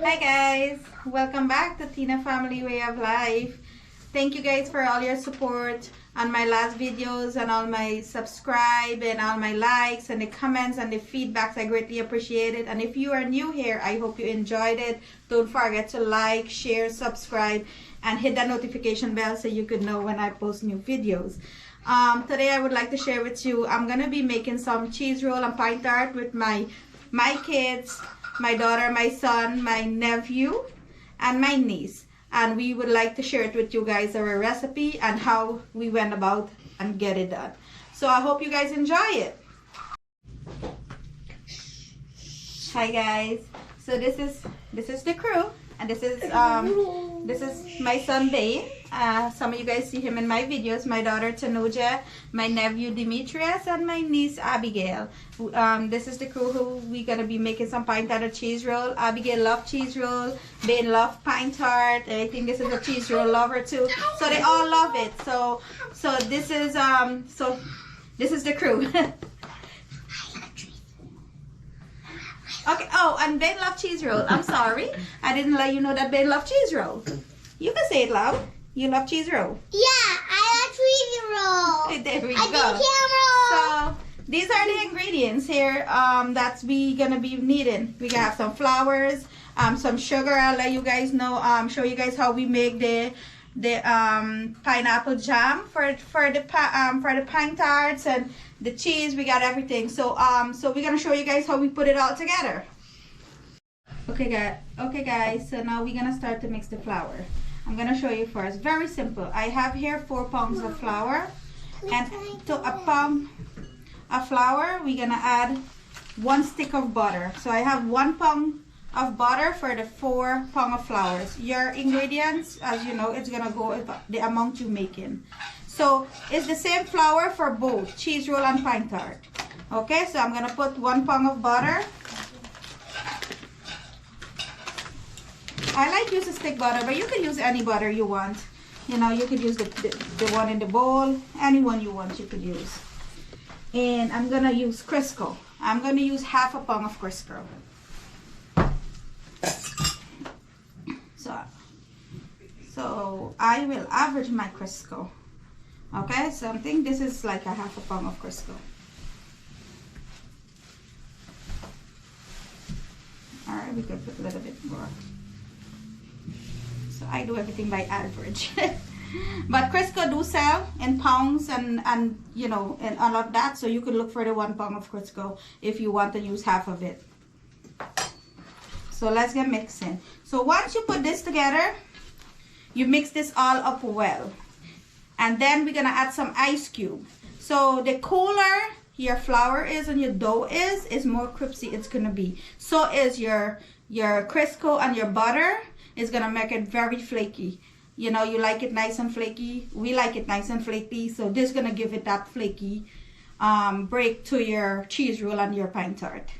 Hi guys, welcome back to Tina Family Way of Life. Thank you guys for all your support on my last videos and all my subscribe and all my likes and the comments and the feedbacks. I greatly appreciate it. And if you are new here, I hope you enjoyed it. Don't forget to like, share, subscribe, and hit that notification bell so you could know when I post new videos. Today I would like to share with you, I'm gonna be making some cheese roll and pine tart with my kids, my daughter, my son, my nephew, and my niece. And we would like to share it with you guys, our recipe and how we went about and get it done. So I hope you guys enjoy it. Hi guys. So this is the crew, and this is my son Bain. Some of you guys see him in my videos. My daughter Tanuja, my nephew Demetrius, and my niece Abigail. This is the crew who we're gonna be making some pine tart cheese roll. Abigail loves cheese roll. Bain loves pine tart. I think this is a cheese roll lover too. So they all love it. So this is the crew. Okay. Oh, and Ben loves cheese roll. I'm sorry, I didn't let you know that Ben loves cheese roll. You can say it loud. You love cheese roll. Yeah, I love cheese roll. There we go. So these are the ingredients here that we gonna be needing. We gonna have some flours, some sugar. I'll let you guys know. Show you guys how we make the pineapple jam for the pine tarts, and the cheese. We got everything. So we're gonna show you guys how we put it all together. Okay guys, so now we're gonna start to mix the flour. I'm gonna show you first. Very simple. I have here 4 pounds of flour, and to a pound of flour we're gonna add 1 stick of butter. So I have 1 pound of butter for the 4 pounds of flours. Your ingredients, as you know, it's gonna go with the amount you're making. So it's the same flour for both cheese roll and pine tart. Okay, so I'm gonna put 1 pound of butter. I like use a stick butter, but you can use any butter you want. You know, you could use the one in the bowl, any one you want you could use. And I'm gonna use Crisco. I'm gonna use half a pound of Crisco. So I will average my Crisco. Okay, so I think this is like a half a pound of Crisco. All right, we could put a little bit more. So I do everything by average. But Crisco do sell in pounds and you know, and all of that. So you could look for the 1 pound of Crisco if you want to use half of it. So let's get mixing. So once you put this together, you mix this all up well. And then we're gonna add some ice cube. So the cooler your flour is and your dough is more crispy it's gonna be. So is your Crisco and your butter is gonna make it very flaky. You know, you like it nice and flaky. We like it nice and flaky. So this is gonna give it that flaky break to your cheese roll and your pine tart.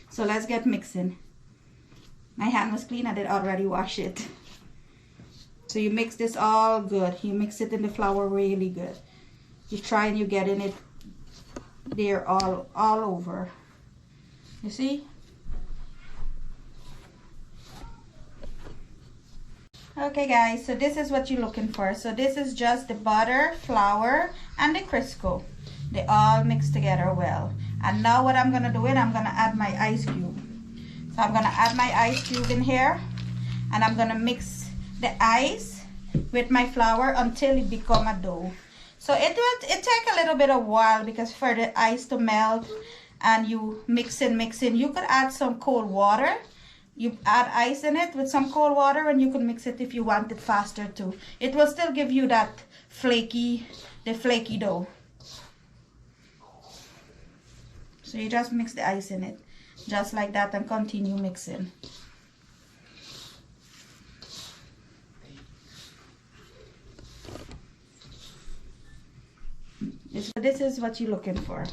So let's get mixing. My hand was clean. I did already wash it. So you mix this all good. You mix it in the flour really good. You try and you get in it there all over. You see? Okay guys, so this is what you're looking for. So this is just the butter, flour, and the Crisco. They all mix together well. And now what I'm gonna do is I'm gonna add my ice cube. So I'm gonna add my ice cube in here, and I'm gonna mix the ice with my flour until it become a dough. So it take a little bit of while because for the ice to melt and you mix in. You could add some cold water. You add ice in it with some cold water, and you can mix it if you want it faster too. It will still give you that flaky dough. So you just mix the ice in it just like that and continue mixing. This is what you're looking for.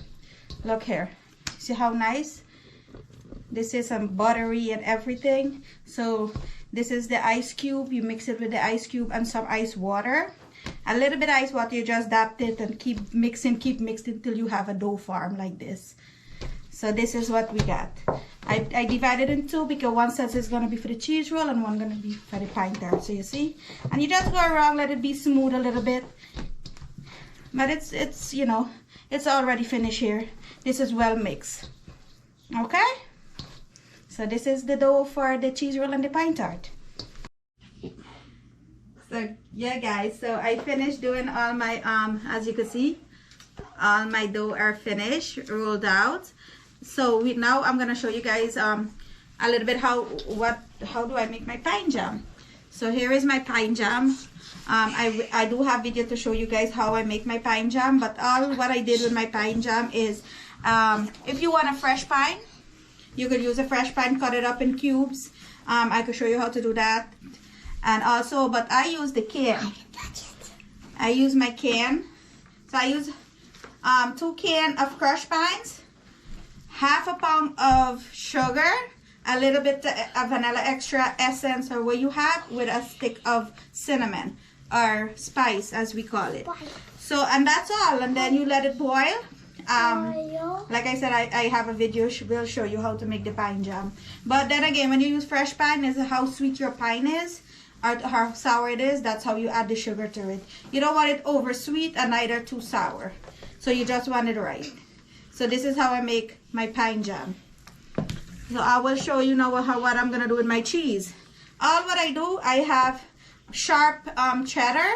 Look here. See how nice? This is some buttery and everything. So this is the ice cube. You mix it with the ice cube and some ice water. A little bit of ice water. You just dab it and keep mixing till you have a dough form like this. So this is what we got. I divided in two because one set is going to be for the cheese roll and one going to be for the pine tart. So you see, and you just go around, let it be smooth a little bit. But it's you know, it's already finished here. This is well mixed. Okay. So this is the dough for the cheese roll and the pine tart. So yeah, guys. So I finished doing all my as you can see, all my dough are finished, rolled out. So now I'm gonna show you guys a little bit how do I make my pine jam. So here is my pine jam. I do have video to show you guys how I make my pine jam, but all what I did with my pine jam is if you want a fresh pine, you could use a fresh pine, cut it up in cubes. I could show you how to do that. And also, but I use the can. I use my can. So I use 2 cans of crushed pines, half a pound of sugar, a little bit of vanilla extra essence or what you have, with a stick of cinnamon or spice as we call it. So, and that's all. And then you let it boil. Like I said, I have a video will show you how to make the pine jam. But then again, when you use fresh pine, is how sweet your pine is or how sour it is. That's how you add the sugar to it. You don't want it over sweet and neither too sour. So you just want it right. So this is how I make my pine jam. So I will show you now what I'm gonna do with my cheese. All what I do, I have sharp cheddar,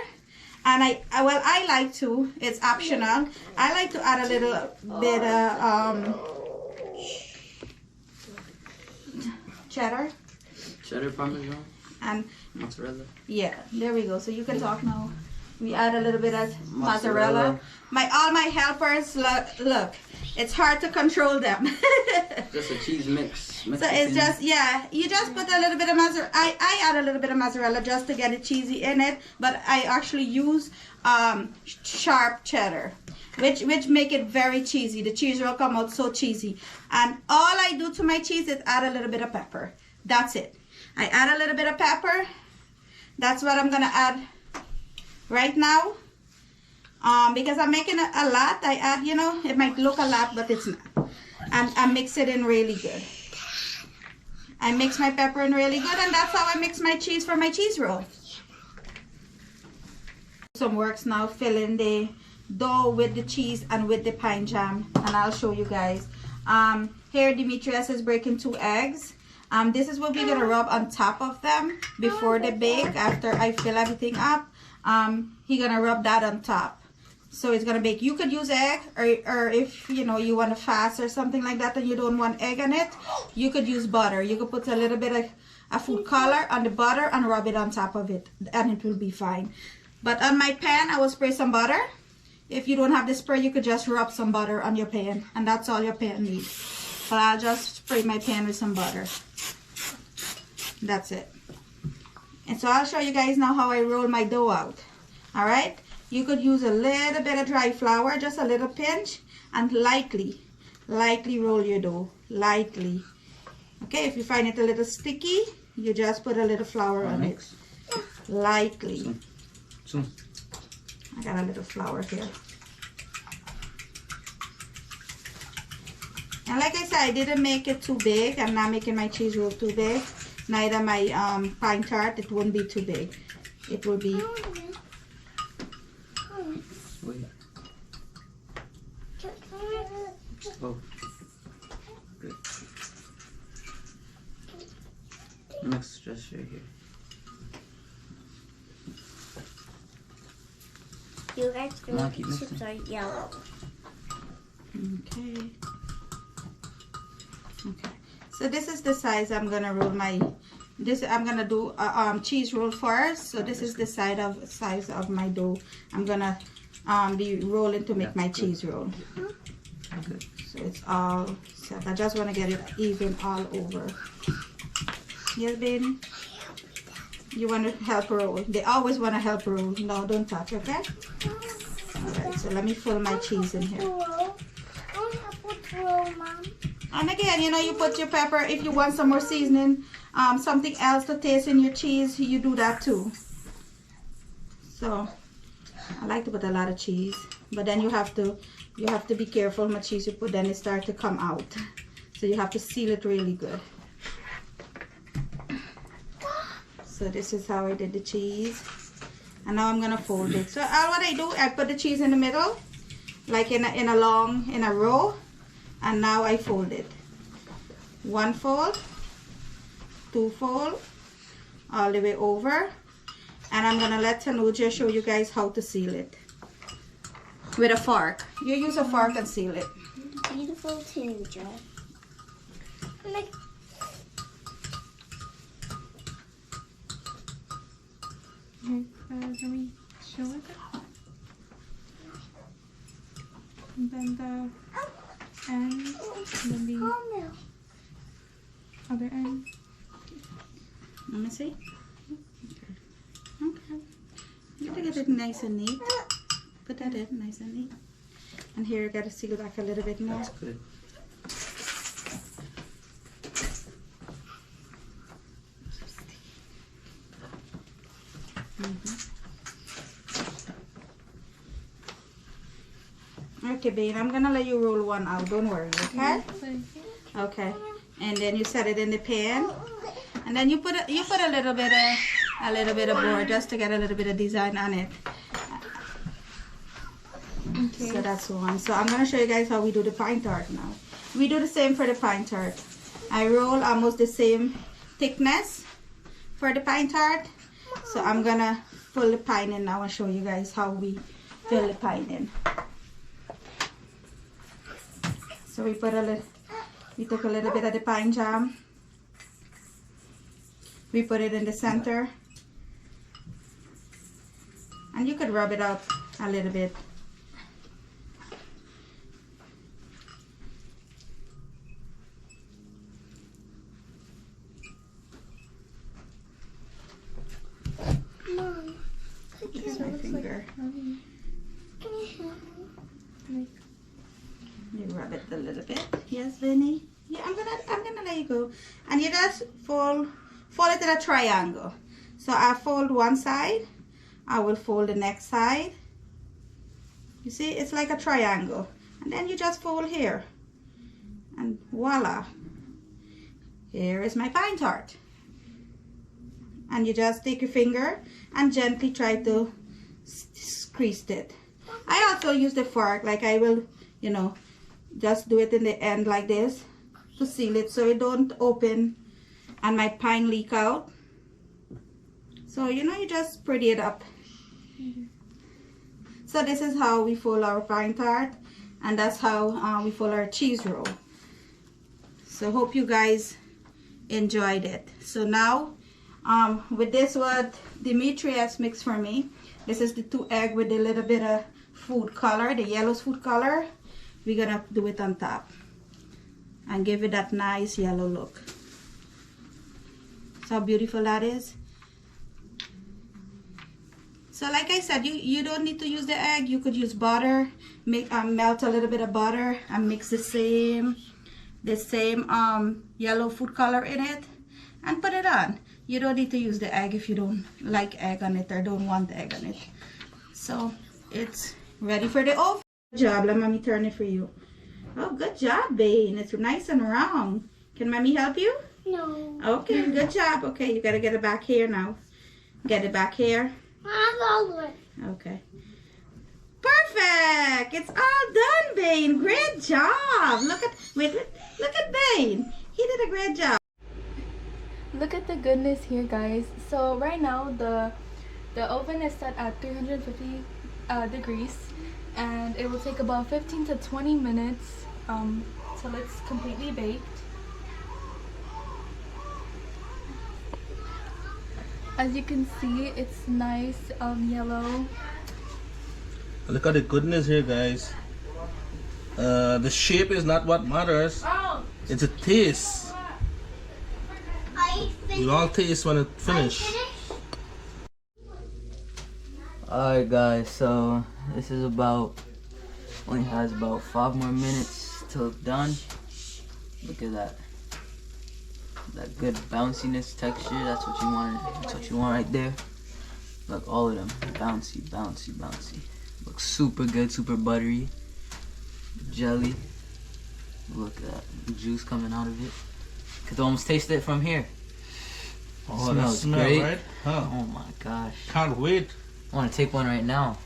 and I like to, it's optional, I like to add a little bit of cheddar Parmesan and mozzarella. Yeah, there we go. So you can talk now. We add a little bit of mozzarella. All my helpers, look, it's hard to control them. Just a cheese mix. So it's just, yeah, you just put a little bit of mozzarella. I add a little bit of mozzarella just to get it cheesy in it, but I actually use sharp cheddar, which make it very cheesy. The cheese will come out so cheesy. And all I do to my cheese is add a little bit of pepper. That's it. I add a little bit of pepper. That's what I'm gonna add right now. Because I'm making a lot, I add, you know, it might look a lot, but it's not. And I mix it in really good. I mix my pepper in really good, and that's how I mix my cheese for my cheese roll. Some works now, filling the dough with the cheese and with the pine jam, and I'll show you guys. Here Demetrius is breaking 2 eggs. This is what we're gonna rub on top of them before they bake. After I fill everything up, he's gonna rub that on top. So it's gonna bake. You could use egg, or if you know you want to fast or something like that and you don't want egg on it, you could use butter. You could put a little bit of a food color on the butter and rub it on top of it, and it will be fine. But on my pan, I will spray some butter. If you don't have the spray, you could just rub some butter on your pan, and that's all your pan needs. But I'll just spray my pan with some butter. That's it. And so I'll show you guys now how I roll my dough out. All right. You could use a little bit of dry flour, just a little pinch, and lightly roll your dough, lightly. Okay, if you find it a little sticky, you just put a little flour on it, lightly. I got a little flour here. And like I said, I didn't make it too big. I'm not making my cheese roll too big. Neither my pine tart, it won't be too big. It will be... Oh, good. Mix just right here. You guys chips are yellow. Okay. Okay. So this is the size I'm gonna roll my. I'm gonna do a cheese roll first. So this is the size of my dough. I'm gonna be rolling to make my cheese roll. Good. So it's all set. I just want to get it even all over. Yes, baby? You want to help roll. They always want to help roll. No, don't touch, okay? Alright, so let me fill my cheese in here. And again, you know, you put your pepper. If you want some more seasoning, something else to taste in your cheese, you do that too. So I like to put a lot of cheese, but then you have to be careful how much cheese you put, then it starts to come out. So you have to seal it really good. So this is how I did the cheese. And now I'm gonna fold it. So what I do, I put the cheese in the middle, like in a row, and now I fold it. One fold, two fold, all the way over. And I'm gonna let Tanuja show you guys how to seal it. With a fork. You use a fork and seal it. Beautiful Tanuja. Can we show it? And then the end, and then the other end. Let me see. Okay. You gotta get it nice and neat. Put that in nice and neat. And here you gotta seal it back a little bit more. That's good. Okay, babe, I'm gonna let you roll one out. Don't worry, okay? Okay. And then you set it in the pan, and then you put a little bit of board just to get a little bit of design on it. Okay. So that's one. So I'm gonna show you guys how we do the pine tart now. We do the same for the pine tart. I roll almost the same thickness for the pine tart. So I'm gonna fill the pine in now and show you guys how we fill the pine in. So we took a little bit of the pine jam. We put it in the center. And you could rub it up a little bit. Mom, Use my finger. You rub it a little bit. Yes, Vinny. Yeah, I'm gonna let you go. And you just fold it in a triangle. So I fold one side. I will fold the next side. You see, it's like a triangle. And then you just fold here. And voila. Here is my pine tart. And you just take your finger and gently try to squeeze it. I also use the fork, like I will, you know, just do it in the end like this to seal it so it don't open and my pine leak out. So, you know, you just spread it up. So this is how we fold our pine tart, and that's how we fold our cheese roll. So hope you guys enjoyed it. So now with this, what Demetrius mixed for me, this is the 2 egg with a little bit of food color, the yellow food color. We're gonna do it on top and give it that nice yellow look. See how beautiful that is. So like I said, you don't need to use the egg. You could use butter. Melt a little bit of butter and mix the same yellow food color in it and put it on. You don't need to use the egg if you don't like egg on it or don't want egg on it. So it's ready for the oven. Good job. Let mommy turn it for you. Oh, good job, Bane. It's nice and round. Can mommy help you? no. Okay, good job. Okay, you gotta get it back here now. Get it back here. Okay. Perfect. It's all done, Bane. Great job. Look at Bane. He did a great job. Look at the goodness here, guys. So right now the oven is set at 350 degrees, and it will take about 15 to 20 minutes till it's completely baked. As you can see, it's nice yellow. Look at the goodness here, guys. The shape is not what matters. It's a taste. You all taste when it finishes. Alright guys, so this is only has about 5 more minutes till it's done. Look at that. That good bounciness texture, that's what you want. That's what you want right there. Look, all of them, bouncy, bouncy, bouncy. Looks super good, super buttery. Jelly. Look at that juice coming out of it. Could almost taste it from here. Oh, that Smells smell, great. right? Huh. Oh my gosh. Can't wait. I want to take one right now.